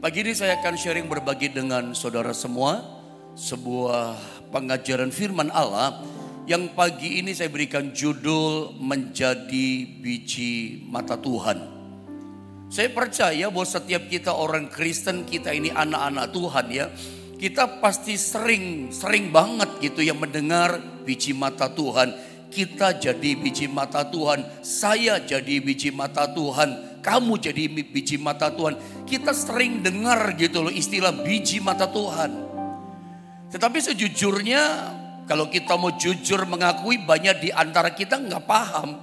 Pagi ini saya akan sharing berbagi dengan saudara semua sebuah pengajaran firman Allah yang pagi ini saya berikan judul menjadi biji mata Tuhan. Saya percaya bahwa setiap kita orang Kristen, kita ini anak-anak Tuhan ya, kita pasti sering banget gitu ya mendengar biji mata Tuhan. Kita jadi biji mata Tuhan, saya jadi biji mata Tuhan, kamu jadi biji mata Tuhan. Kita sering dengar gitu loh istilah biji mata Tuhan. Tetapi sejujurnya kalau kita mau jujur mengakui, banyak di antara kita nggak paham.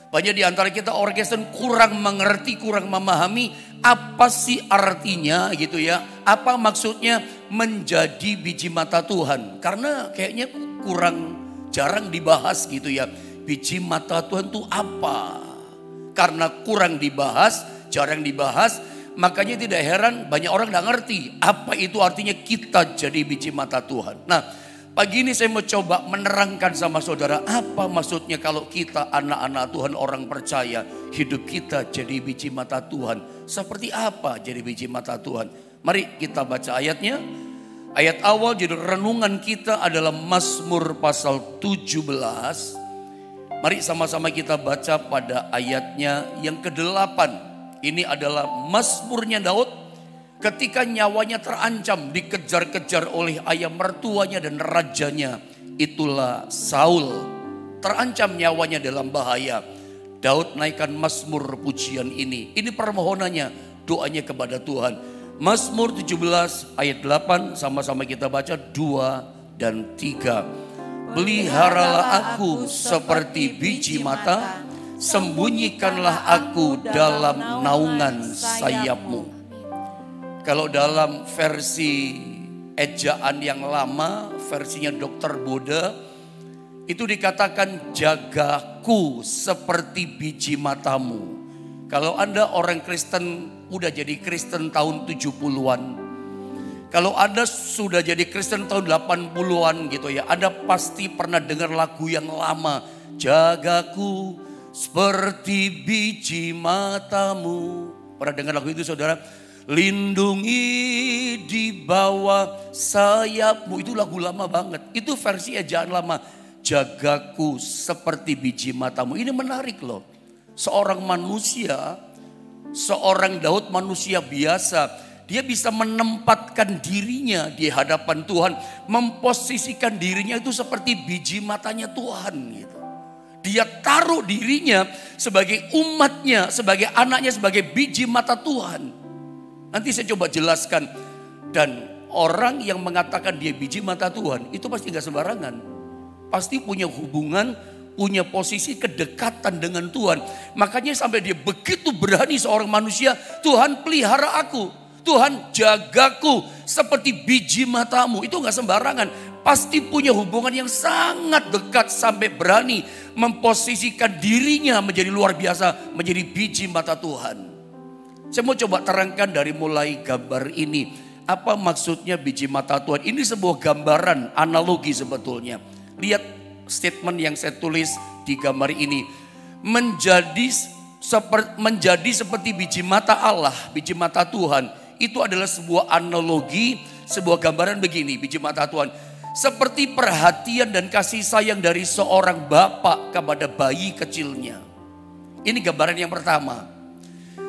Banyak di antara kita orang Kristen kurang mengerti, kurang memahami apa sih artinya gitu ya. Apa maksudnya menjadi biji mata Tuhan. Karena kayaknya jarang dibahas gitu ya. Biji mata Tuhan itu apa? Karena kurang dibahas, jarang dibahas, makanya tidak heran banyak orang tidak ngerti apa itu artinya kita jadi biji mata Tuhan. Nah, pagi ini saya mau coba menerangkan sama saudara apa maksudnya kalau kita anak-anak Tuhan, orang percaya, hidup kita jadi biji mata Tuhan. Seperti apa jadi biji mata Tuhan? Mari kita baca ayatnya. Ayat awal judul renungan kita adalah Mazmur pasal 17. Mari sama-sama kita baca pada ayatnya yang ke-8. Ini adalah Mazmurnya Daud ketika nyawanya terancam, dikejar-kejar oleh ayah mertuanya dan rajanya. Itulah Saul. Terancam nyawanya dalam bahaya. Daud naikkan Mazmur pujian ini. Ini permohonannya, doanya kepada Tuhan. Mazmur 17 ayat 8, sama-sama kita baca 2 dan 3. Peliharalah aku seperti biji mata, sembunyikanlah aku dalam naungan sayapmu. Kalau dalam versi ejaan yang lama, versinya Dr. Bode, itu dikatakan jagaku seperti biji matamu. Kalau Anda orang Kristen, udah jadi Kristen tahun 70-an. Kalau Anda sudah jadi Kristen tahun 80-an gitu ya, Anda pasti pernah dengar lagu yang lama. Jagaku seperti biji matamu. Pernah dengar lagu itu saudara? Lindungi di bawah sayapmu. Itu lagu lama banget. Itu versi ejaan lama. Jagaku seperti biji matamu. Ini menarik loh. Seorang manusia, seorang Daud manusia biasa, dia bisa menempatkan dirinya di hadapan Tuhan, memposisikan dirinya itu seperti biji matanya Tuhan gitu. Dia taruh dirinya sebagai umatnya, sebagai anaknya, sebagai biji mata Tuhan. Nanti saya coba jelaskan. Dan orang yang mengatakan dia biji mata Tuhan itu pasti gak sembarangan. Pasti punya hubungan, punya posisi kedekatan dengan Tuhan. Makanya sampai dia begitu berani seorang manusia, Tuhan pelihara aku, Tuhan jagaku seperti biji matamu. Itu gak sembarangan. Pasti punya hubungan yang sangat dekat sampai berani memposisikan dirinya menjadi luar biasa, menjadi biji mata Tuhan. Saya mau coba terangkan dari mulai gambar ini. Apa maksudnya biji mata Tuhan? Ini sebuah gambaran, analogi sebetulnya. Lihat statement yang saya tulis di gambar ini. Menjadi seperti biji mata Allah, biji mata Tuhan. Itu adalah sebuah analogi, sebuah gambaran begini, biji mata Tuhan. Seperti perhatian dan kasih sayang dari seorang bapak kepada bayi kecilnya. Ini gambaran yang pertama.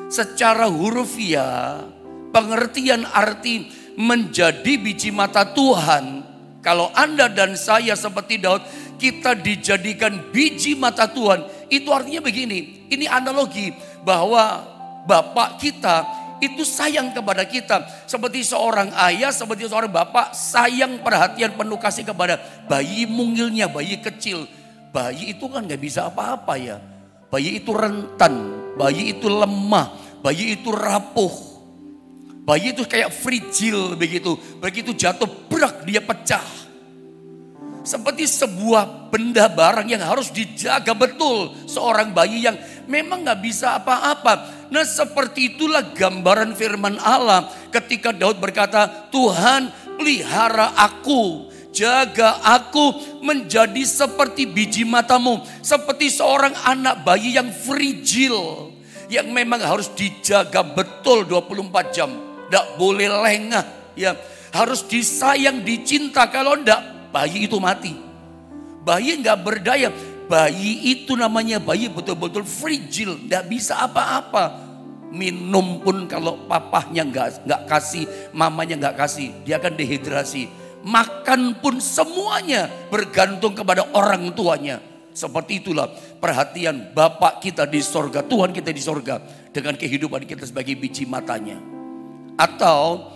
Secara hurufiah, pengertian arti menjadi biji mata Tuhan. Kalau Anda dan saya seperti Daud, kita dijadikan biji mata Tuhan. Itu artinya begini, ini analogi bahwa bapak kita itu sayang kepada kita. Seperti seorang ayah, seperti seorang bapak sayang, perhatian, penuh kasih kepada bayi mungilnya, bayi kecil. Bayi itu kan gak bisa apa-apa ya. Bayi itu rentan, bayi itu lemah, bayi itu rapuh. Bayi itu kayak fragile begitu. Begitu jatuh, brak, dia pecah. Seperti sebuah benda barang yang harus dijaga betul. Seorang bayi yang memang gak bisa apa-apa. Nah seperti itulah gambaran firman Allah. Ketika Daud berkata, Tuhan pelihara aku, jaga aku menjadi seperti biji matamu. Seperti seorang anak bayi yang fragile. Yang memang harus dijaga betul 24 jam. Tidak boleh lengah. Ya, harus disayang, dicinta. Kalau tidak, bayi itu mati. Bayi nggak berdaya. Bayi itu namanya bayi betul-betul fragile. Tidak bisa apa-apa. Minum pun kalau papahnya nggak kasih, mamanya nggak kasih, dia akan dehidrasi. Makan pun semuanya bergantung kepada orang tuanya. Seperti itulah perhatian Bapak kita di sorga, Tuhan kita di sorga dengan kehidupan kita sebagai biji matanya. Atau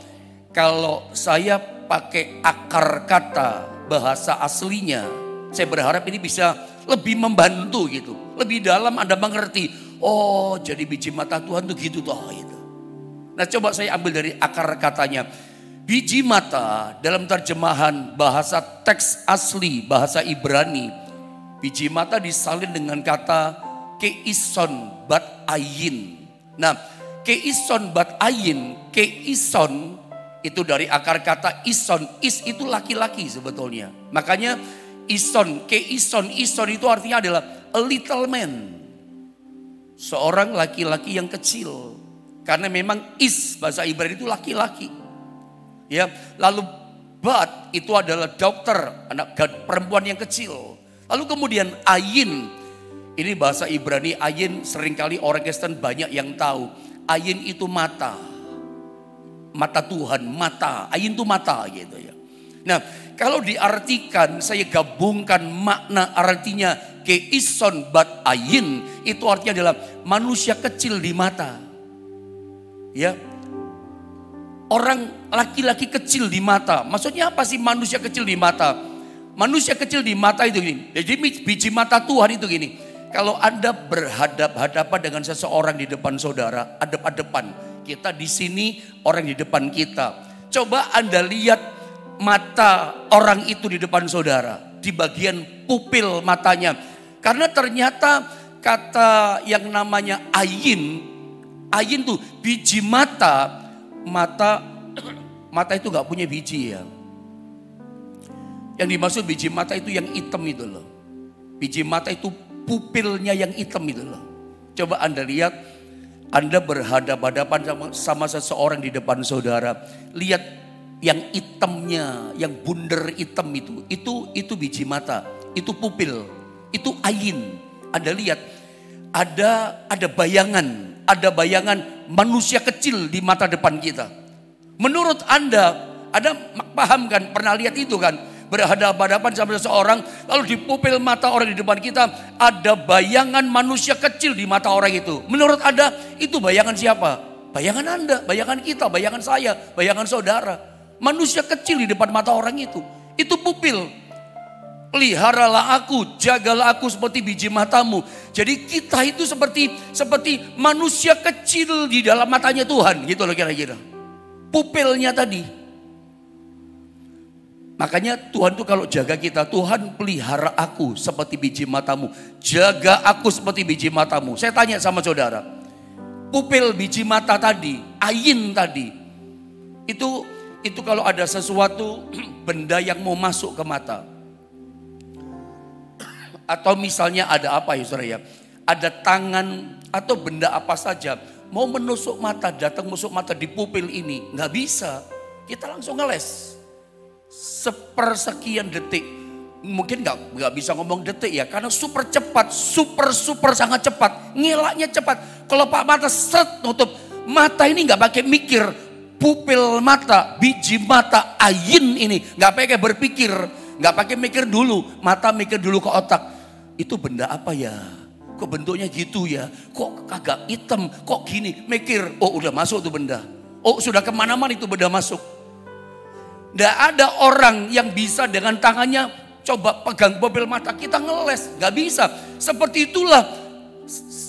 kalau saya pakai akar kata bahasa aslinya, saya berharap ini bisa lebih membantu gitu. Lebih dalam Anda mengerti, oh jadi biji mata Tuhan tuh gitu toh itu. Nah coba saya ambil dari akar katanya. Biji mata dalam terjemahan bahasa teks asli, bahasa Ibrani. Biji mata disalin dengan kata keison bat ayin. Nah, keison bat ayin, keison itu dari akar kata ison. Is itu laki-laki sebetulnya. Makanya ison, keison, ison itu artinya adalah a little man. Seorang laki-laki yang kecil. Karena memang is bahasa Ibrani itu laki-laki. Ya, lalu bat itu adalah dokter, anak perempuan yang kecil. Lalu kemudian ayin, ini bahasa Ibrani ayin seringkali orang Kristen banyak yang tahu. Ayin itu mata. Mata Tuhan, mata. Ayin itu mata gitu ya. Nah kalau diartikan, saya gabungkan makna artinya keison bat ayin. Itu artinya adalah manusia kecil di mata. Ya. Orang laki-laki kecil di mata. Maksudnya apa sih manusia kecil di mata? Manusia kecil di mata itu gini. Jadi biji mata Tuhan itu gini. Kalau Anda berhadap-hadapan dengan seseorang di depan saudara, hadap-hadapan. Kita di sini, orang di depan kita. Coba Anda lihat mata orang itu di depan saudara. Di bagian pupil matanya. Karena ternyata kata yang namanya ayin. Ayin tuh biji mata. Mata itu gak punya biji ya. Yang dimaksud biji mata itu yang hitam itu loh. Biji mata itu pupilnya yang hitam itu loh. Coba Anda lihat, Anda berhadapan-hadapan sama seseorang di depan saudara. Lihat yang hitamnya, yang bundar hitam itu biji mata. Itu pupil, itu ayin. Anda lihat, ada bayangan manusia kecil di mata depan kita. Menurut Anda paham kan, pernah lihat itu kan? Berhadapan-hadapan sama seseorang, lalu di pupil mata orang di depan kita ada bayangan manusia kecil di mata orang itu. Menurut Anda itu bayangan siapa? Bayangan Anda, bayangan kita, bayangan saya, bayangan saudara. Manusia kecil di depan mata orang itu pupil. Peliharalah aku, jagalah aku seperti biji matamu. Jadi kita itu seperti manusia kecil di dalam matanya Tuhan, gitu loh kira-kira. Pupilnya tadi. Makanya Tuhan tuh kalau jaga kita, Tuhan pelihara aku seperti biji matamu. Jaga aku seperti biji matamu. Saya tanya sama saudara, pupil biji mata tadi, ayin tadi, itu kalau ada sesuatu benda yang mau masuk ke mata. Atau misalnya ada apa ya saudara ya, ada tangan atau benda apa saja mau menusuk mata, datang menusuk mata di pupil ini, nggak bisa. Kita langsung ngeles. Sepersekian detik, mungkin nggak bisa ngomong detik ya, karena super cepat, super sangat cepat, ngilaknya cepat. Kalau pak mata seret nutup mata ini nggak pakai mikir, pupil mata, biji mata, ayin ini nggak pakai berpikir, nggak pakai mikir dulu, mata mikir dulu ke otak, itu benda apa ya? Kok bentuknya gitu ya? Kok kagak hitam? Kok gini? Mikir, oh udah masuk tuh benda, oh sudah kemana-mana itu benda masuk. Tidak ada orang yang bisa dengan tangannya coba pegang pupil mata kita ngeles. Gak bisa. Seperti itulah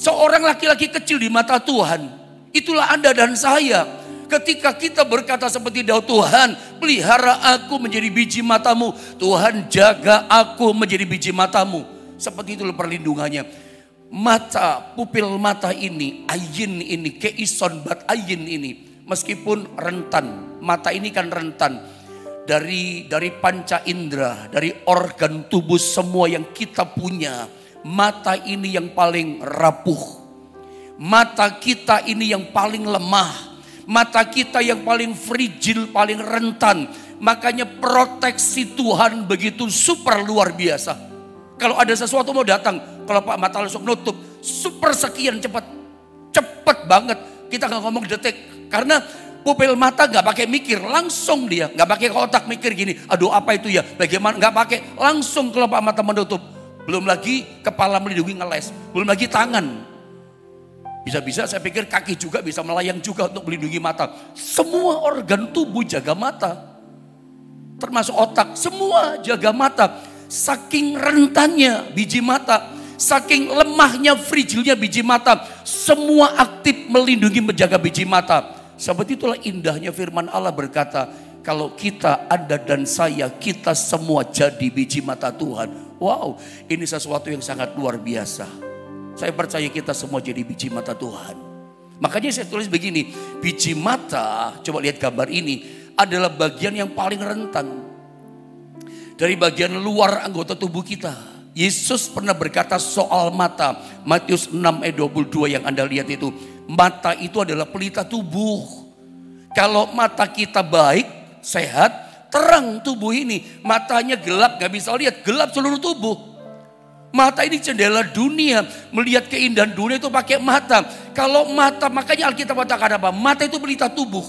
seorang laki-laki kecil di mata Tuhan. Itulah Anda dan saya. Ketika kita berkata seperti Daud, Tuhan pelihara aku menjadi biji matamu. Tuhan jaga aku menjadi biji matamu. Seperti itulah perlindungannya. Mata, pupil mata ini, ayin ini, keison bat ayin ini. Meskipun rentan, mata ini kan rentan. Dari panca indera, dari organ tubuh semua yang kita punya, mata ini yang paling rapuh. Mata kita ini yang paling lemah. Mata kita yang paling fragile, paling rentan. Makanya proteksi Tuhan begitu super luar biasa. Kalau ada sesuatu mau datang, kalau Pak mata langsung nutup, super sekian cepat. Cepat banget. Kita nggak ngomong detik. Karena pupil mata nggak pakai mikir, langsung dia. Nggak pakai otak mikir gini, aduh apa itu ya, bagaimana, nggak pakai. Langsung kalau Pak mata menutup. Belum lagi kepala melindungi ngeles. Belum lagi tangan. Bisa-bisa saya pikir kaki juga bisa melayang juga untuk melindungi mata. Semua organ tubuh jaga mata. Termasuk otak, semua jaga mata. Saking rentannya biji mata, saking lemahnya, fragilnya biji mata, semua aktif melindungi menjaga biji mata. Seperti itulah indahnya firman Allah berkata, kalau kita, Anda dan saya, kita semua jadi biji mata Tuhan. Wow, ini sesuatu yang sangat luar biasa. Saya percaya kita semua jadi biji mata Tuhan. Makanya saya tulis begini, biji mata, coba lihat gambar ini, adalah bagian yang paling rentan dari bagian luar anggota tubuh kita. Yesus pernah berkata soal mata, Matius 6 ayat 22 yang Anda lihat itu. Mata itu adalah pelita tubuh. Kalau mata kita baik, sehat, terang tubuh ini. Matanya gelap, gak bisa lihat, gelap seluruh tubuh. Mata ini jendela dunia, melihat keindahan dunia itu pakai mata. Kalau mata, makanya Alkitab katakan apa? Mata itu pelita tubuh.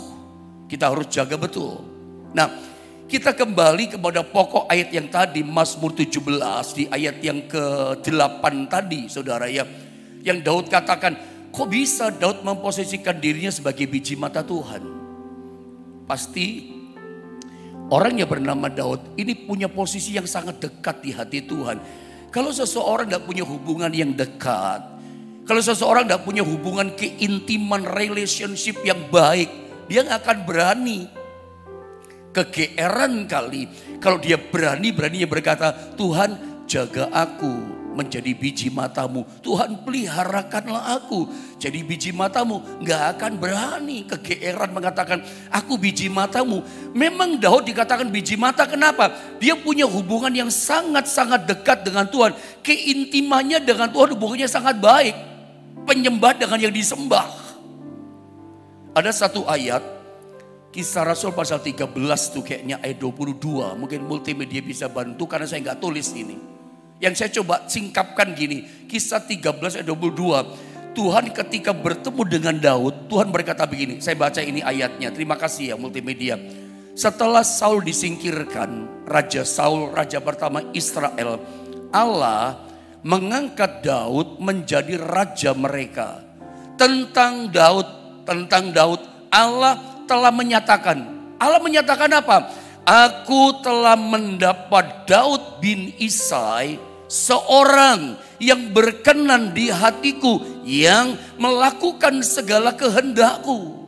Kita harus jaga betul. Nah, kita kembali kepada pokok ayat yang tadi, Mazmur 17 di ayat yang ke-8 tadi, saudara ya. Yang Daud katakan, kok bisa Daud memposisikan dirinya sebagai biji mata Tuhan? Pasti orang yang bernama Daud ini punya posisi yang sangat dekat di hati Tuhan. Kalau seseorang tidak punya hubungan yang dekat, kalau seseorang tidak punya hubungan keintiman, relationship yang baik, dia nggak akan berani. Kegeeran kali kalau dia beraninya berkata, Tuhan jaga aku menjadi biji matamu. Tuhan peliharakanlah aku jadi biji matamu. Nggak akan berani. Kegeeran mengatakan, aku biji matamu. Memang Daud dikatakan biji mata, kenapa? Dia punya hubungan yang sangat-sangat dekat dengan Tuhan. Keintimannya dengan Tuhan hubungannya sangat baik. Penyembah dengan yang disembah. Ada satu ayat, Kisah Rasul pasal 13 tuh kayaknya ayat 22. Mungkin multimedia bisa bantu karena saya nggak tulis ini. Yang saya coba singkapkan gini. Kisah 13 ayat 22. Tuhan ketika bertemu dengan Daud, Tuhan berkata begini. Saya baca ini ayatnya. Terima kasih ya multimedia. Setelah Saul disingkirkan, Raja Saul, raja pertama Israel, Allah mengangkat Daud menjadi raja mereka. Tentang Daud, Allah telah menyatakan apa? Aku telah mendapat Daud bin Isai, seorang yang berkenan di hatiku, yang melakukan segala kehendakku.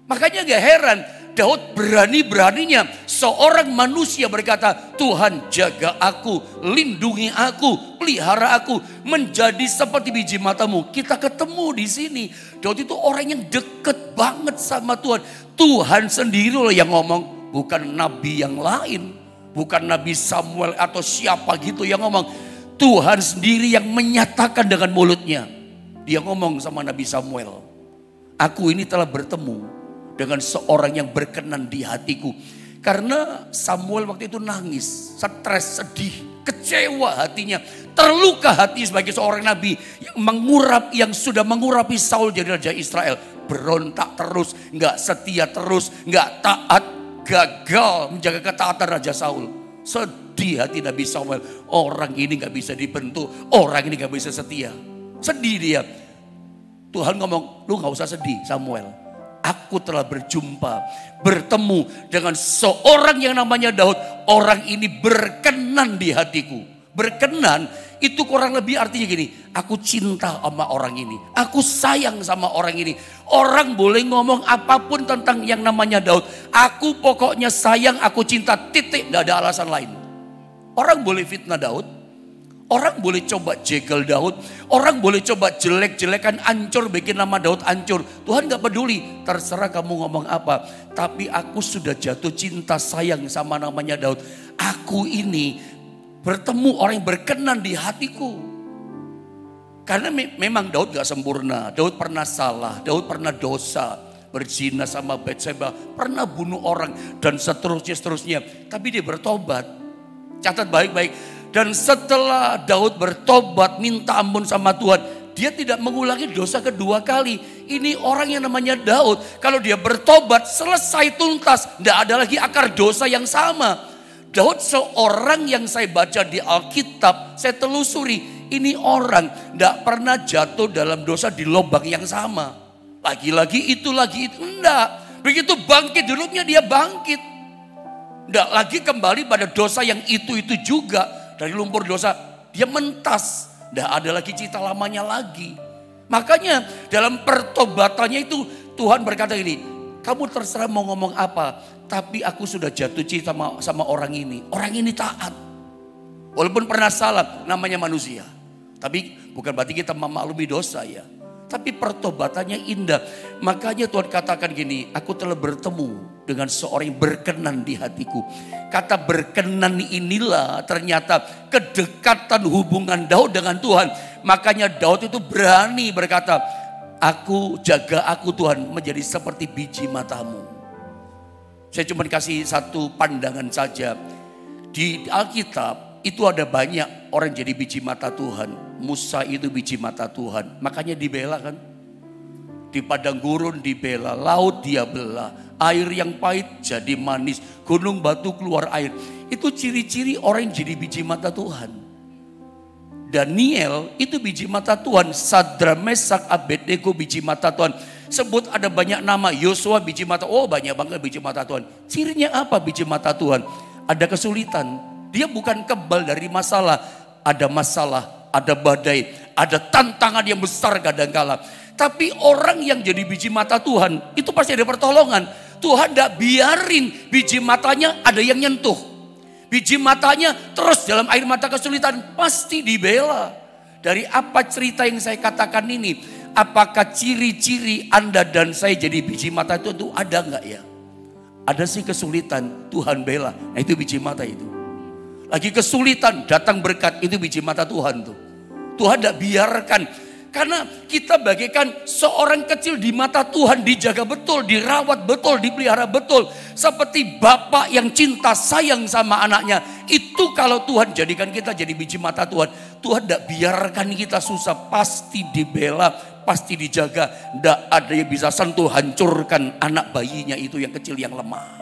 Makanya gak heran Daud berani-beraninya seorang manusia berkata, Tuhan jaga aku, lindungi aku, pelihara aku, menjadi seperti biji matamu. Kita ketemu di sini. Daud itu orang yang deket banget sama Tuhan. Tuhan sendiri loh yang ngomong, bukan nabi yang lain, bukan Nabi Samuel atau siapa gitu yang ngomong. Tuhan sendiri yang menyatakan dengan mulutnya. Dia ngomong sama Nabi Samuel, aku ini telah bertemu dengan seorang yang berkenan di hatiku. Karena Samuel waktu itu nangis, stres, sedih, kecewa hatinya, terluka hati sebagai seorang nabi yang sudah mengurapi Saul jadi raja Israel. Berontak terus, nggak setia terus, nggak taat, gagal menjaga ketaatan Raja Saul. Sedih hati Nabi Samuel, orang ini nggak bisa dibentuk, orang ini nggak bisa setia. Sedih dia. Tuhan ngomong, lu nggak usah sedih Samuel. Aku telah bertemu dengan seorang yang namanya Daud. Orang ini berkenan di hatiku. Berkenan itu kurang lebih artinya gini. Aku cinta sama orang ini. Aku sayang sama orang ini. Orang boleh ngomong apapun tentang yang namanya Daud. Aku pokoknya sayang, aku cinta, titik. Tidak ada alasan lain. Orang boleh fitnah Daud. Orang boleh coba jegal Daud. Orang boleh coba jelek-jelekan, ancur, bikin nama Daud ancur. Tuhan gak peduli, terserah kamu ngomong apa. Tapi aku sudah jatuh cinta sayang sama namanya Daud. Aku ini bertemu orang yang berkenan di hatiku. Karena memang Daud gak sempurna. Daud pernah salah, Daud pernah dosa. berzina sama Batseba, pernah bunuh orang dan seterusnya. Tapi dia bertobat. Catat baik-baik. Dan setelah Daud bertobat minta ampun sama Tuhan, dia tidak mengulangi dosa kedua kali. Ini orang yang namanya Daud. Kalau dia bertobat selesai tuntas, tidak ada lagi akar dosa yang sama. Daud seorang yang saya baca di Alkitab, saya telusuri. Ini orang tidak pernah jatuh dalam dosa di lubang yang sama. Lagi-lagi itu, enggak. Begitu bangkit dulunya dia bangkit. Enggak lagi kembali pada dosa yang itu juga. Dari lumpur dosa dia mentas. Enggak ada lagi cita lamanya lagi. Makanya dalam pertobatannya itu Tuhan berkata ini, kamu terserah mau ngomong apa, tapi aku sudah jatuh cinta sama orang ini. Orang ini taat. Walaupun pernah salah, namanya manusia. Tapi bukan berarti kita memaklumi dosa ya. Tapi pertobatannya indah. Makanya Tuhan katakan gini, aku telah bertemu dengan seorang yang berkenan di hatiku. Kata berkenan inilah ternyata kedekatan hubungan Daud dengan Tuhan. Makanya Daud itu berani berkata, jaga aku Tuhan menjadi seperti biji matamu. Saya cuma kasih satu pandangan saja. Di Alkitab itu ada banyak orang jadi biji mata Tuhan. Musa itu biji mata Tuhan. Makanya dibela kan. Di padang gurun dibela. Laut dia belah. Air yang pahit jadi manis. Gunung batu keluar air. Itu ciri-ciri orang yang jadi biji mata Tuhan. Daniel itu biji mata Tuhan. Sadra, Mesak, Abednego biji mata Tuhan. Sebut ada banyak nama. Yosua biji mata. Oh banyak banget biji mata Tuhan. Cirinya apa biji mata Tuhan? Ada kesulitan. Dia bukan kebal dari masalah. Ada masalah, ada badai, ada tantangan yang besar kadangkala. Tapi orang yang jadi biji mata Tuhan, itu pasti ada pertolongan. Tuhan tidak biarin biji matanya ada yang nyentuh. Biji matanya terus dalam air mata kesulitan, pasti dibela. Dari apa cerita yang saya katakan ini? Apakah ciri-ciri Anda dan saya jadi biji mata itu ada nggak ya? Ada sih kesulitan, Tuhan bela. Nah itu biji mata itu. Lagi kesulitan, datang berkat, itu biji mata Tuhan tuh. Tuhan tidak biarkan. Karena kita bagaikan seorang kecil di mata Tuhan, dijaga betul, dirawat betul, dipelihara betul. Seperti bapak yang cinta sayang sama anaknya. Itu kalau Tuhan jadikan kita jadi biji mata Tuhan. Tuhan tidak biarkan kita susah, pasti dibela, pasti dijaga. Tidak ada yang bisa sentuh, hancurkan anak bayinya itu yang kecil, yang lemah.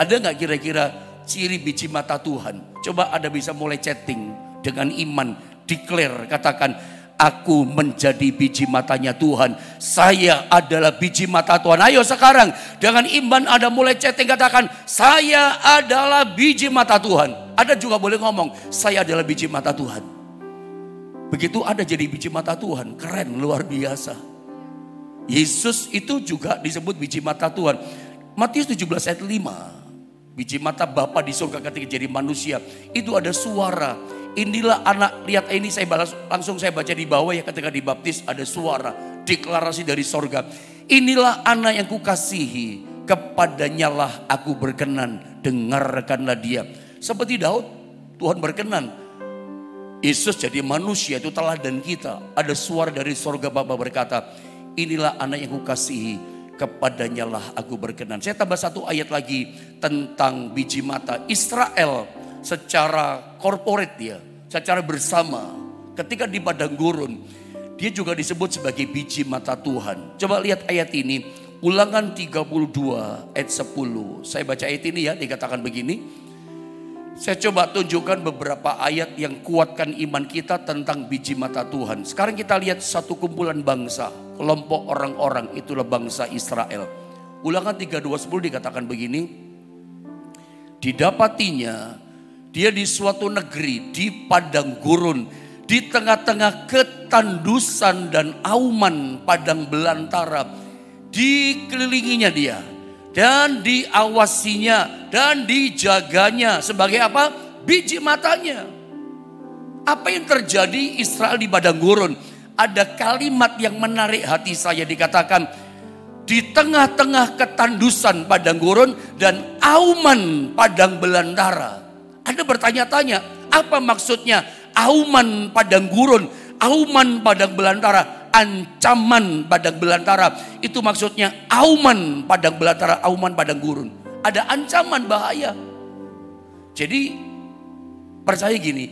Ada nggak kira-kira ciri biji mata Tuhan? Coba Anda bisa mulai chatting dengan iman, declare, katakan, aku menjadi biji matanya Tuhan. Saya adalah biji mata Tuhan. Ayo sekarang dengan iman Anda mulai chatting, katakan, saya adalah biji mata Tuhan. Anda juga boleh ngomong, saya adalah biji mata Tuhan. Begitu Anda jadi biji mata Tuhan, keren, luar biasa. Yesus itu juga disebut biji mata Tuhan. Matius 17 ayat 5. Biji mata Bapa di surga ketika jadi manusia. Itu ada suara. Inilah anak, lihat ini saya langsung saya baca di bawah ya, ketika dibaptis ada suara. Deklarasi dari sorga. Inilah anak yang kukasihi, kepadanya lah aku berkenan, dengarkanlah dia. Seperti Daud, Tuhan berkenan. Yesus jadi manusia, itu teladan kita. Ada suara dari sorga Bapa berkata, inilah anak yang kukasihi, kepadanya lah aku berkenan. Saya tambah satu ayat lagi tentang biji mata. Israel secara korporat dia, secara bersama, ketika di padang gurun, dia juga disebut sebagai biji mata Tuhan. Coba lihat ayat ini, Ulangan 32 ayat 10. Saya baca ayat ini ya, dikatakan begini. Saya coba tunjukkan beberapa ayat yang kuatkan iman kita tentang biji mata Tuhan. Sekarang kita lihat satu kumpulan bangsa, kelompok orang-orang, itulah bangsa Israel. Ulangan 32:10 dikatakan begini. Didapatinya dia di suatu negeri, di padang gurun, di tengah-tengah ketandusan dan auman padang belantara. Dikelilinginya dia dan diawasinya dan dijaganya sebagai apa? Biji matanya. Apa yang terjadi Israel di padang gurun? Ada kalimat yang menarik hati saya, dikatakan di tengah-tengah ketandusan padang gurun dan auman padang belantara. Anda bertanya-tanya, apa maksudnya auman padang gurun, auman padang belantara? ancaman padang belantara. Itu maksudnya auman padang belantara, auman padang gurun. Ada ancaman bahaya. Jadi percaya gini,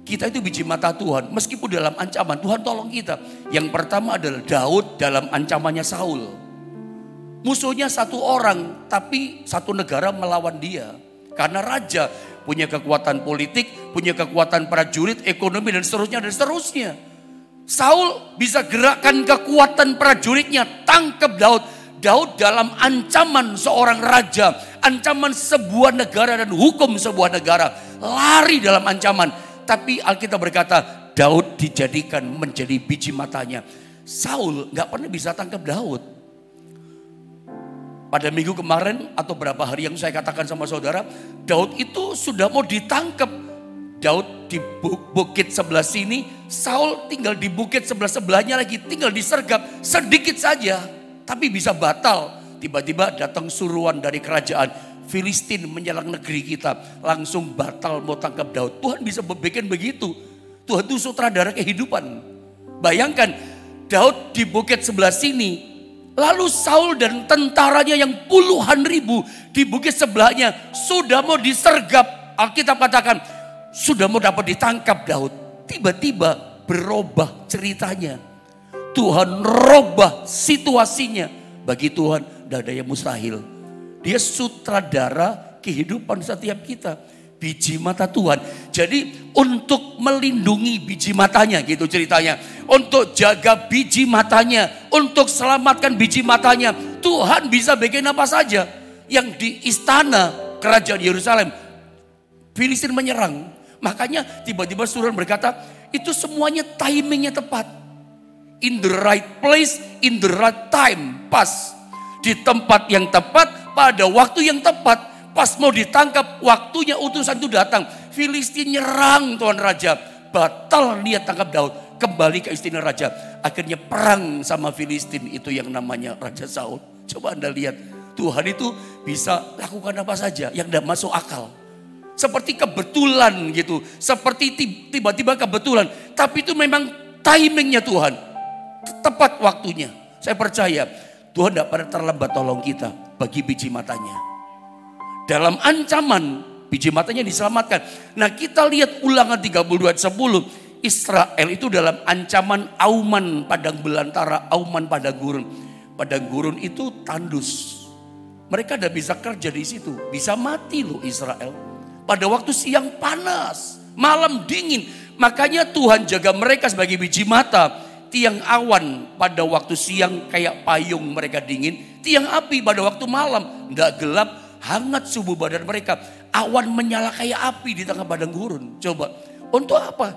kita itu biji mata Tuhan. Meskipun dalam ancaman, Tuhan tolong kita. Yang pertama adalah Daud dalam ancamannya Saul. Musuhnya satu orang, tapi satu negara melawan dia. Karena raja punya kekuatan politik, punya kekuatan prajurit, ekonomi, dan seterusnya, dan seterusnya. Saul bisa gerakkan kekuatan prajuritnya, tangkap Daud. Daud dalam ancaman seorang raja, ancaman sebuah negara dan hukum sebuah negara. Lari dalam ancaman. Tapi Alkitab berkata, Daud dijadikan menjadi biji matanya. Saul gak pernah bisa tangkap Daud. Pada minggu kemarin atau berapa hari yang saya katakan sama saudara, Daud itu sudah mau ditangkap. Daud di bukit sebelah sini, Saul tinggal di bukit sebelah-sebelahnya lagi, tinggal disergap sedikit saja. Tapi bisa batal. Tiba-tiba datang suruhan dari kerajaan, Filistin menyerang negeri kita, langsung batal mau tangkap Daud. Tuhan bisa bikin begitu. Tuhan itu sutradara kehidupan. Bayangkan Daud di bukit sebelah sini, lalu Saul dan tentaranya yang puluhan ribu di bukit sebelahnya sudah mau disergap. Alkitab katakan sudah mau dapat ditangkap Daud. Tiba-tiba berubah ceritanya. Tuhan robah situasinya. Bagi Tuhan tidak ada yang mustahil. Dia sutradara kehidupan setiap kita. Biji mata Tuhan. Jadi untuk melindungi biji matanya gitu ceritanya. Untuk jaga biji matanya. Untuk selamatkan biji matanya. Tuhan bisa bikin apa saja. Yang di istana kerajaan Yerusalem, Filistin menyerang. Makanya tiba-tiba suruhan berkata, itu semuanya timingnya tepat. In the right place, in the right time. Pas. Di tempat yang tepat, pada waktu yang tepat. Pas mau ditangkap, waktunya utusan itu datang. Filistin nyerang Tuan Raja. Batal niat tangkap Daud. Kembali ke istana raja. Akhirnya perang sama Filistin. Itu yang namanya Raja Saul. Coba Anda lihat. Tuhan itu bisa lakukan apa saja yang tidak masuk akal. Seperti kebetulan gitu. Seperti tiba-tiba kebetulan. Tapi itu memang timingnya Tuhan. Tepat waktunya. Saya percaya Tuhan tidak pernah terlambat tolong kita bagi biji matanya. Dalam ancaman biji matanya diselamatkan. Nah kita lihat Ulangan 32 ayat 10. Israel itu dalam ancaman auman padang belantara, auman padang gurun. Padang gurun itu tandus. Mereka tidak bisa kerja di situ. Bisa mati loh Israel. Pada waktu siang panas, malam dingin. Makanya Tuhan jaga mereka sebagai biji mata. Tiang awan pada waktu siang kayak payung mereka dingin. Tiang api pada waktu malam tidak gelap, hangat subuh badan mereka. Awan menyala kayak api di tengah padang gurun. Coba, untuk apa?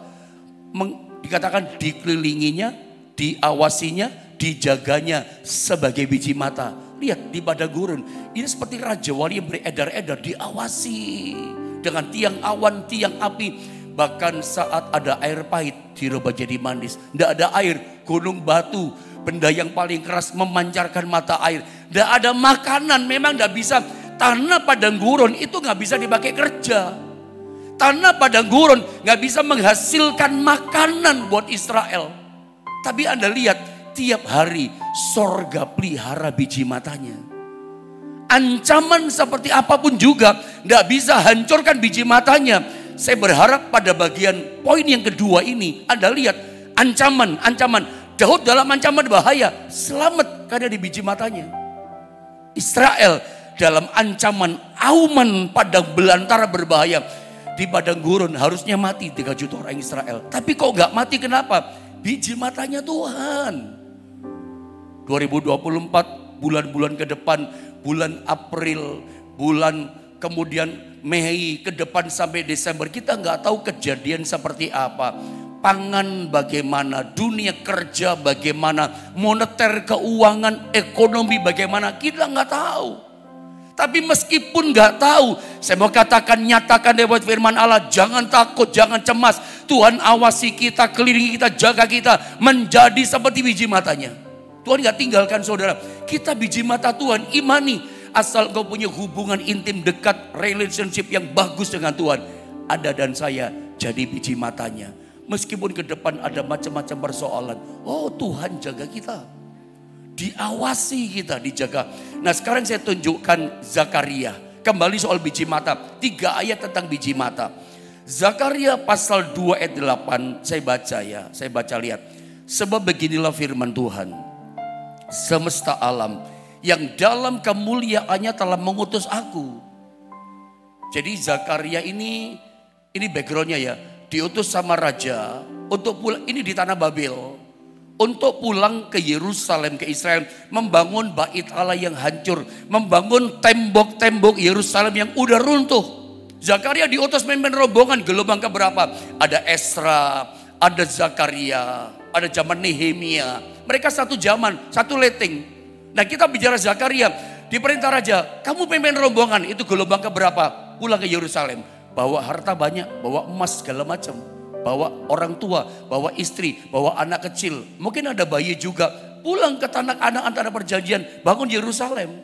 Dikatakan dikelilinginya, diawasinya, dijaganya sebagai biji mata. Lihat di padang gurun, ini seperti raja wali yang beredar-edar, diawasi dengan tiang awan, tiang api. Bahkan saat ada air pahit dirubah jadi manis. Tidak ada air, gunung batu, benda yang paling keras memancarkan mata air. Tidak ada makanan, memang tidak bisa. Tanah padang gurun itu nggak bisa dipakai kerja. Tanah padang gurun nggak bisa menghasilkan makanan buat Israel. Tapi Anda lihat tiap hari sorga pelihara biji matanya. Ancaman seperti apapun juga tidak bisa hancurkan biji matanya. Saya berharap pada bagian poin yang kedua ini Anda lihat ancaman. Daud dalam ancaman bahaya, selamat karena di biji matanya. Israel dalam ancaman auman padang belantara berbahaya. Di padang gurun harusnya mati 3 juta orang Israel. Tapi kok gak mati, kenapa? Biji matanya Tuhan. 2024 bulan-bulan ke depan, bulan April, bulan kemudian Mei ke depan sampai Desember, kita nggak tahu kejadian seperti apa. Pangan bagaimana, dunia kerja bagaimana, moneter keuangan, ekonomi bagaimana, kita nggak tahu. Tapi meskipun nggak tahu, saya mau katakan, nyatakan lewat firman Allah, jangan takut, jangan cemas. Tuhan awasi kita, kelilingi kita, jaga kita, menjadi seperti biji matanya. Tuhan nggak tinggalkan saudara. Kita biji mata Tuhan, imani. Asal kau punya hubungan intim dekat, relationship yang bagus dengan Tuhan. Anda dan saya jadi biji matanya. Meskipun ke depan ada macam-macam persoalan. Oh, Tuhan jaga kita. Diawasi kita, dijaga. Nah, sekarang saya tunjukkan Zakaria. Kembali soal biji mata. 3 ayat tentang biji mata. Zakaria pasal 2 ayat 8. Saya baca ya. Saya baca, lihat. Sebab beginilah firman Tuhan. Semesta alam yang dalam kemuliaannya telah mengutus aku. Jadi Zakaria ini backgroundnya ya. Diutus sama raja untuk pulang, ini di tanah Babel. Untuk pulang ke Yerusalem, ke Israel. Membangun bait Allah yang hancur. Membangun tembok-tembok Yerusalem yang udah runtuh. Zakaria diutus memimpin rombongan gelombang keberapa? Ada Esra, ada Zakaria, ada zaman Nehemia. Mereka satu zaman, satu letting. Nah, kita bicara Zakaria. Di perintah raja, kamu pemimpin rombongan, itu gelombang keberapa? Pulang ke Yerusalem. Bawa harta banyak, bawa emas segala macam. Bawa orang tua, bawa istri, bawa anak kecil. Mungkin ada bayi juga. Pulang ke tanah Kanaan, tanah perjanjian, bangun Yerusalem.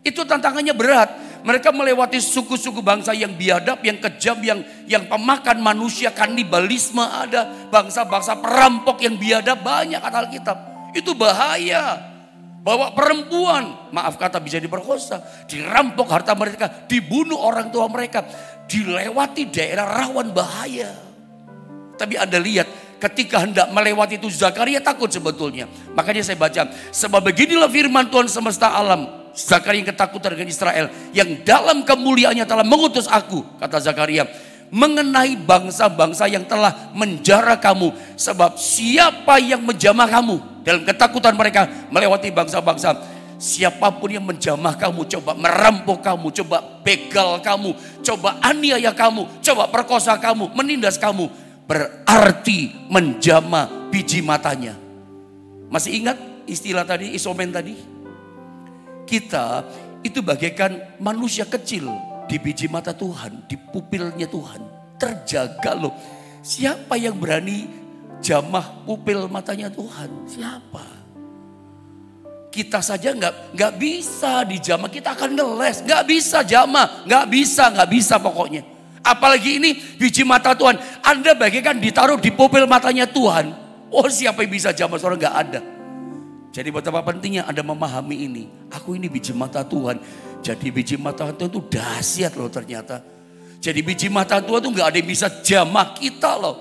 Itu tantangannya berat. Mereka melewati suku-suku bangsa yang biadab, yang kejam, yang pemakan manusia, kanibalisme ada. Bangsa-bangsa perampok yang biadab, banyak kata Alkitab. Itu bahaya. Bawa perempuan, maaf kata, bisa diperkosa, dirampok harta mereka, dibunuh orang tua mereka, dilewati daerah rawan bahaya. Tapi Anda lihat, ketika hendak melewati itu Zakaria takut sebetulnya. Makanya saya baca, sebab beginilah firman Tuhan semesta alam. Zakaria yang ketakutan dengan Israel, yang dalam kemuliaannya telah mengutus aku, kata Zakaria, mengenai bangsa-bangsa yang telah menjara kamu. Sebab siapa yang menjamah kamu, dalam ketakutan mereka melewati bangsa-bangsa. Siapapun yang menjamah kamu, coba merampok kamu, coba begal kamu, coba aniaya kamu, coba perkosa kamu, menindas kamu, berarti menjamah biji matanya. Masih ingat istilah tadi, isomen tadi? Kita itu bagaikan manusia kecil di biji mata Tuhan, di pupilnya Tuhan. Terjaga loh. Siapa yang berani jamah pupil matanya Tuhan? Siapa? Kita saja nggak bisa dijamah, kita akan ngeles. Nggak bisa jamah, nggak bisa pokoknya. Apalagi ini biji mata Tuhan. Anda bagaikan ditaruh di pupil matanya Tuhan. Oh, siapa yang bisa jamah? Seorang nggak ada. Jadi betapa pentingnya Anda memahami ini. Aku ini biji mata Tuhan. Jadi biji mata Tuhan itu dahsyat loh ternyata. Jadi biji mata Tuhan itu nggak ada yang bisa jamah kita loh.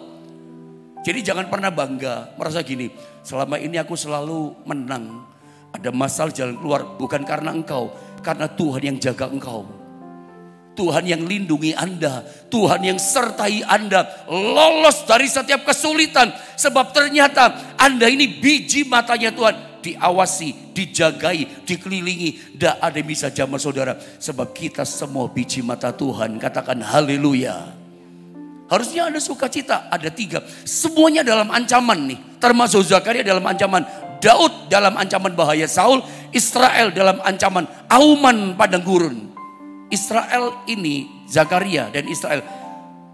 Jadi jangan pernah bangga, merasa gini, selama ini aku selalu menang. Ada masalah jalan keluar, bukan karena engkau, karena Tuhan yang jaga engkau. Tuhan yang lindungi Anda, Tuhan yang sertai Anda, lolos dari setiap kesulitan. Sebab ternyata Anda ini biji matanya Tuhan, diawasi, dijagai, dikelilingi. Tidak ada yang bisa jamah saudara, sebab kita semua biji mata Tuhan. Katakan haleluya. Harusnya Anda sukacita. Ada 3. Semuanya dalam ancaman nih. Termasuk Zakaria dalam ancaman. Daud dalam ancaman bahaya Saul. Israel dalam ancaman auman padang gurun. Israel ini, Zakaria dan Israel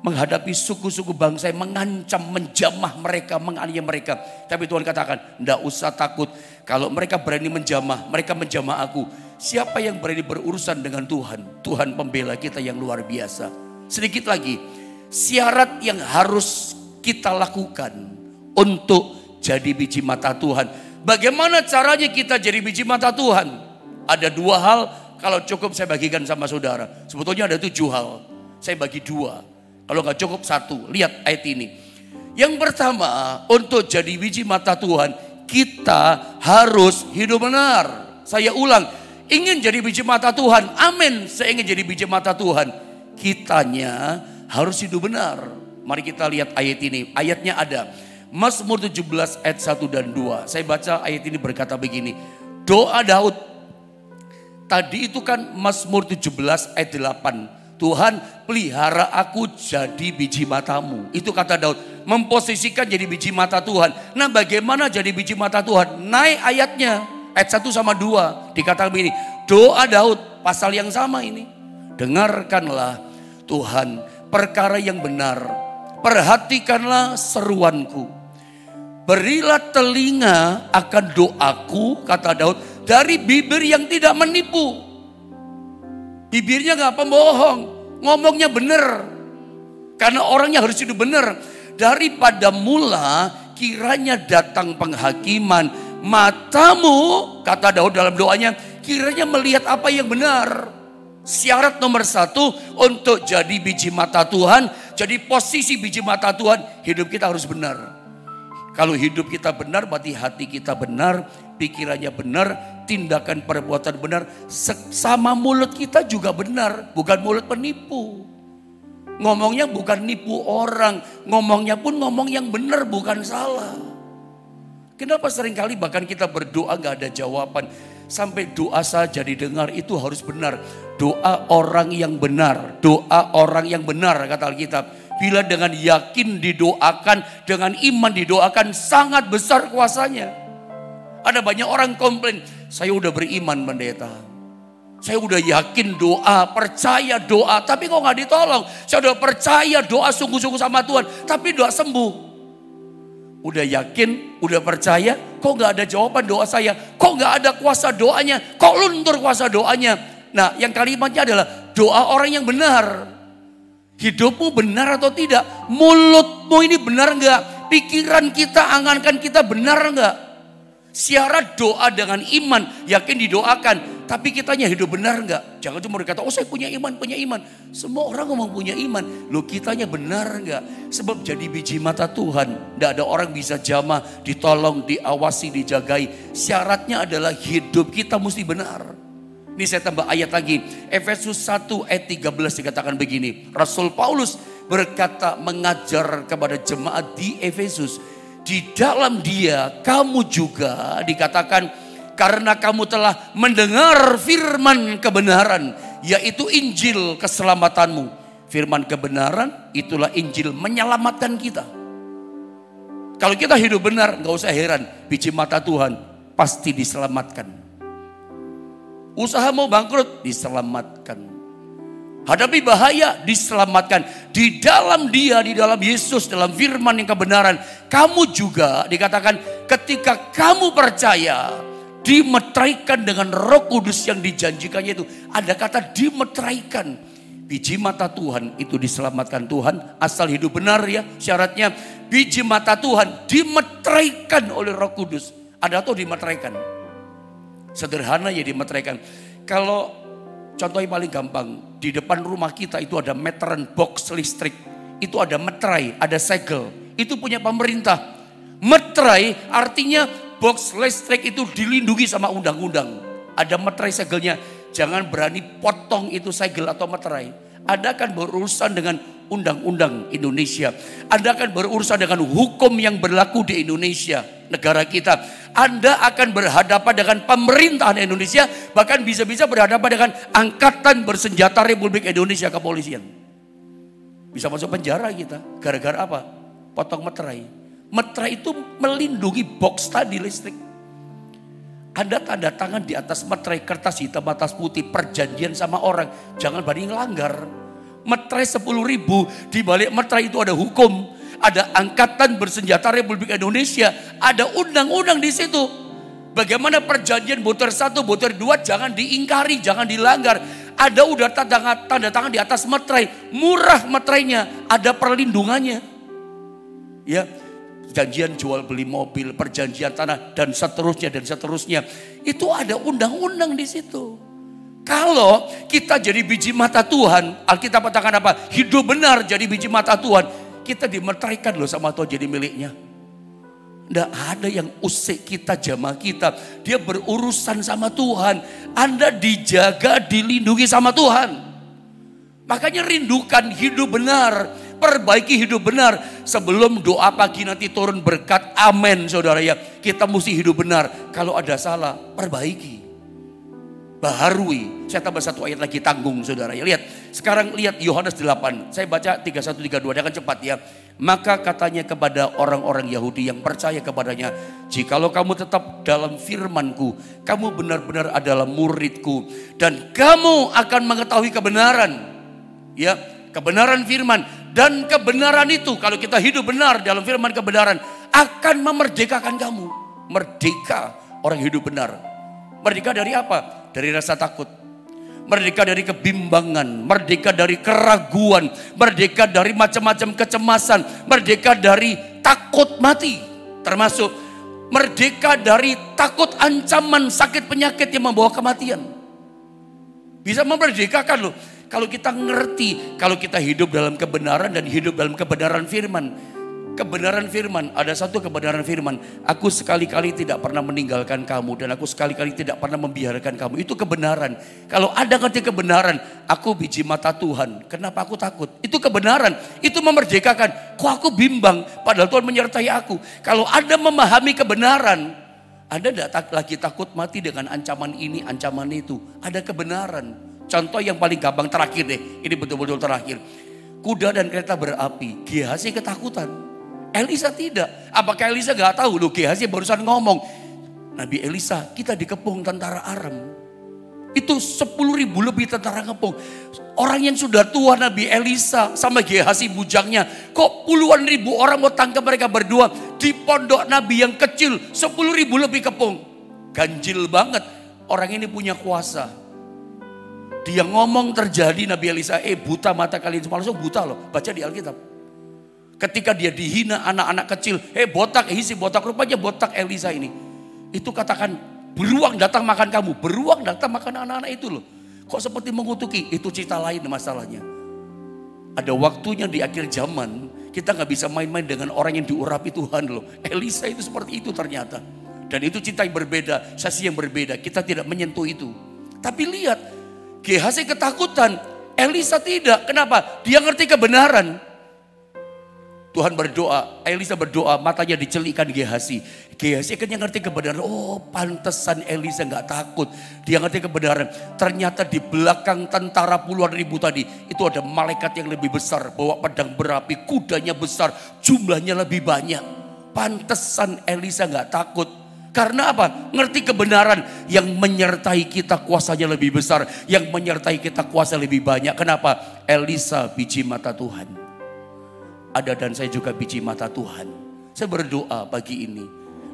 menghadapi suku-suku bangsa yang mengancam, menjamah mereka, menganiaya mereka. Tapi Tuhan katakan, tidak usah takut. Kalau mereka berani menjamah, mereka menjamah aku. Siapa yang berani berurusan dengan Tuhan? Tuhan pembela kita yang luar biasa. Sedikit lagi, syarat yang harus kita lakukan untuk jadi biji mata Tuhan. Bagaimana caranya kita jadi biji mata Tuhan? Ada 2 hal, kalau cukup saya bagikan sama saudara. Sebetulnya ada 7 hal, saya bagi 2. Kalau nggak cukup 1, lihat ayat ini. Yang pertama, untuk jadi biji mata Tuhan, kita harus hidup benar. Saya ulang, ingin jadi biji mata Tuhan, amin, saya ingin jadi biji mata Tuhan. Kitanya harus hidup benar. Mari kita lihat ayat ini. Ayatnya ada. Mazmur 17 ayat 1 dan 2. Saya baca ayat ini berkata begini. Doa Daud. Tadi itu kan Mazmur 17 ayat 8. Tuhan pelihara aku jadi biji matamu. Itu kata Daud. Memposisikan jadi biji mata Tuhan. Nah, bagaimana jadi biji mata Tuhan? Naik ayatnya. Ayat 1 sama 2. Dikatakan begini. Doa Daud. Pasal yang sama ini. Dengarkanlah Tuhan perkara yang benar. Perhatikanlah seruanku. Berilah telinga akan doaku, kata Daud, dari bibir yang tidak menipu. Bibirnya gak pembohong, ngomongnya benar. Karena orangnya harus hidup benar. Daripada mula kiranya datang penghakiman, matamu, kata Daud dalam doanya, kiranya melihat apa yang benar. Syarat nomor satu untuk jadi biji mata Tuhan, jadi posisi biji mata Tuhan, hidup kita harus benar. Kalau hidup kita benar, berarti hati kita benar, pikirannya benar, tindakan perbuatan benar, sama mulut kita juga benar, bukan mulut penipu. Ngomongnya bukan nipu orang, ngomongnya pun ngomong yang benar, bukan salah. Kenapa seringkali bahkan kita berdoa gak ada jawaban, sampai doa saja didengar, itu harus benar. Doa orang yang benar, doa orang yang benar kata Alkitab. Bila dengan yakin didoakan, dengan iman didoakan, sangat besar kuasanya. Ada banyak orang komplain, saya udah beriman pendeta, saya udah yakin doa, percaya doa, tapi kok gak ditolong. Saya udah percaya doa sungguh-sungguh sama Tuhan, tapi doa sembuh. Udah yakin, udah percaya, kok gak ada jawaban doa saya, kok gak ada kuasa doanya, kok luntur kuasa doanya. Nah, yang kalimatnya adalah doa orang yang benar. Hidupmu benar atau tidak? Mulutmu ini benar enggak? Pikiran kita, angan-angan kita benar enggak? Syarat doa dengan iman, yakin didoakan, tapi kitanya hidup benar enggak? Jangan cuma berkata, oh saya punya iman, punya iman. Semua orang ngomong punya iman, lo kitanya benar enggak? Sebab jadi biji mata Tuhan, tidak ada orang bisa jamah, ditolong, diawasi, dijagai. Syaratnya adalah hidup kita mesti benar. Ini saya tambah ayat lagi. Efesus 1 ayat 13 dikatakan begini. Rasul Paulus berkata mengajar kepada jemaat di Efesus. Di dalam dia kamu juga dikatakan karena kamu telah mendengar firman kebenaran. Yaitu Injil keselamatanmu. Firman kebenaran itulah Injil menyelamatkan kita. Kalau kita hidup benar gak usah heran. Biji mata Tuhan pasti diselamatkan. Usaha mau bangkrut, diselamatkan. Hadapi bahaya, diselamatkan. Di dalam dia, di dalam Yesus, dalam firman yang kebenaran. Kamu juga dikatakan ketika kamu percaya, dimeteraikan dengan Roh Kudus yang dijanjikannya itu. Ada kata dimeteraikan. Biji mata Tuhan itu diselamatkan Tuhan. Asal hidup benar ya syaratnya. Biji mata Tuhan dimeteraikan oleh Roh Kudus. Ada atau dimeteraikan? Sederhana ya dimeteraikan. Kalau contoh yang paling gampang, di depan rumah kita itu ada meteran box listrik. Itu ada meterai, ada segel. Itu punya pemerintah. Meterai artinya box listrik itu dilindungi sama undang-undang. Ada meterai segelnya. Jangan berani potong itu segel atau meterai. Anda akan berurusan dengan undang-undang Indonesia. Anda akan berurusan dengan hukum yang berlaku di Indonesia, negara kita. Anda akan berhadapan dengan pemerintahan Indonesia, bahkan bisa-bisa berhadapan dengan angkatan bersenjata Republik Indonesia, kepolisian. Bisa masuk penjara kita, gara-gara apa? Potong meterai. Meterai itu melindungi box tadi listrik. Anda tanda tangan di atas meterai, kertas hitam atas putih, perjanjian sama orang, jangan berani ngelanggar. Meterai 10.000, di balik meterai itu ada hukum. Ada angkatan bersenjata Republik Indonesia, ada undang-undang di situ. Bagaimana perjanjian butir 1, butir 2 jangan diingkari, jangan dilanggar. Ada udah tanda tangan di atas meterai, murah meterainya, ada perlindungannya. Ya, perjanjian jual beli mobil, perjanjian tanah dan seterusnya dan seterusnya. Itu ada undang-undang di situ. Kalau kita jadi biji mata Tuhan, Alkitab katakan apa? Hidup benar jadi biji mata Tuhan. Kita dimeteraikan loh sama Tuhan jadi miliknya. Tidak ada yang usik kita, jamaah kita. Dia berurusan sama Tuhan. Anda dijaga, dilindungi sama Tuhan. Makanya rindukan hidup benar. Perbaiki hidup benar. Sebelum doa pagi nanti turun berkat. Amin saudara ya. Kita mesti hidup benar. Kalau ada salah, perbaiki. Baharui. Saya tambah satu ayat lagi, tanggung saudara ya. Lihat, sekarang lihat Yohanes 8. Saya baca 31-32, dia akan cepat ya. Maka katanya kepada orang-orang Yahudi yang percaya kepadanya, jikalau kamu tetap dalam firman-Ku, kamu benar-benar adalah murid-Ku, dan kamu akan mengetahui kebenaran. Ya, kebenaran firman. Dan kebenaran itu, kalau kita hidup benar dalam firman kebenaran, akan memerdekakan kamu. Merdeka orang hidup benar. Merdeka dari apa? Dari rasa takut. merdeka dari kebimbangan, merdeka dari keraguan, merdeka dari macam-macam kecemasan, merdeka dari takut mati, termasuk merdeka dari takut ancaman sakit penyakit yang membawa kematian. Bisa memerdekakan loh. Kalau kita ngerti, kalau kita hidup dalam kebenaran dan hidup dalam kebenaran firman. Kebenaran firman, ada satu kebenaran firman. Aku sekali-kali tidak pernah meninggalkan kamu dan aku sekali-kali tidak pernah membiarkan kamu. Itu kebenaran. Kalau ada ngerti kebenaran, aku biji mata Tuhan. Kenapa aku takut? Itu kebenaran. Itu memerdekakan. Kok aku bimbang? Padahal Tuhan menyertai aku. Kalau ada memahami kebenaran, Anda tidak lagi takut mati dengan ancaman ini, ancaman itu. Ada kebenaran. Contoh yang paling gampang terakhir deh. Ini betul-betul terakhir. Kuda dan kereta berapi. Gehazi ketakutan. Elisa tidak. Apakah Elisa gak tahu? Loh, Gehazi barusan ngomong. Nabi Elisa, kita dikepung tentara Aram. Itu 10.000 lebih tentara ngepung. Orang yang sudah tua Nabi Elisa sama Gehazi bujangnya. Kok puluhan ribu orang mau tangkap mereka berdua. Di pondok Nabi yang kecil 10.000 lebih kepung. Ganjil banget. Orang ini punya kuasa. Dia ngomong terjadi, Nabi Elisa, buta mata kalian semua. Langsung buta loh, baca di Alkitab. Ketika dia dihina anak-anak kecil, botak, isi botak, rupanya botak Elisa ini. Itu katakan, beruang datang makan kamu, beruang datang makan anak-anak itu loh. Kok seperti mengutuki, itu cerita lain masalahnya. Ada waktunya di akhir zaman, kita gak bisa main-main dengan orang yang diurapi Tuhan loh. Elisa itu seperti itu ternyata. Dan itu cinta yang berbeda, sesi yang berbeda, kita tidak menyentuh itu. Tapi lihat, Gehazi ketakutan, Elisa tidak. Kenapa? Dia ngerti kebenaran. Tuhan berdoa, Elisa berdoa, matanya dicelikkan Gehazi. Gehazi akhirnya ngerti kebenaran. Oh, pantesan Elisa gak takut. Dia ngerti kebenaran. Ternyata di belakang tentara puluhan ribu tadi, itu ada malaikat yang lebih besar, bawa pedang berapi, kudanya besar, jumlahnya lebih banyak. Pantesan Elisa gak takut. Karena apa? Ngerti kebenaran. Yang menyertai kita kuasanya lebih besar. Yang menyertai kita kuasa lebih banyak. Kenapa? Elisa biji mata Tuhan. Ada dan saya juga biji mata Tuhan. Saya berdoa pagi ini.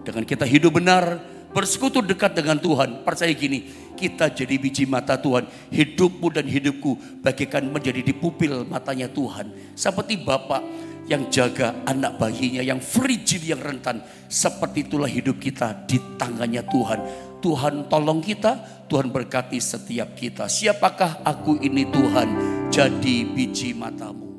Dengan kita hidup benar, bersekutu dekat dengan Tuhan. Percaya gini, kita jadi biji mata Tuhan. Hidupmu dan hidupku bagaikan menjadi di pupil matanya Tuhan. Seperti Bapak yang jaga anak bayinya yang fragil, yang rentan. Seperti itulah hidup kita di tangannya Tuhan. Tuhan tolong kita, Tuhan berkati setiap kita. Siapakah aku ini Tuhan? Jadi biji matamu.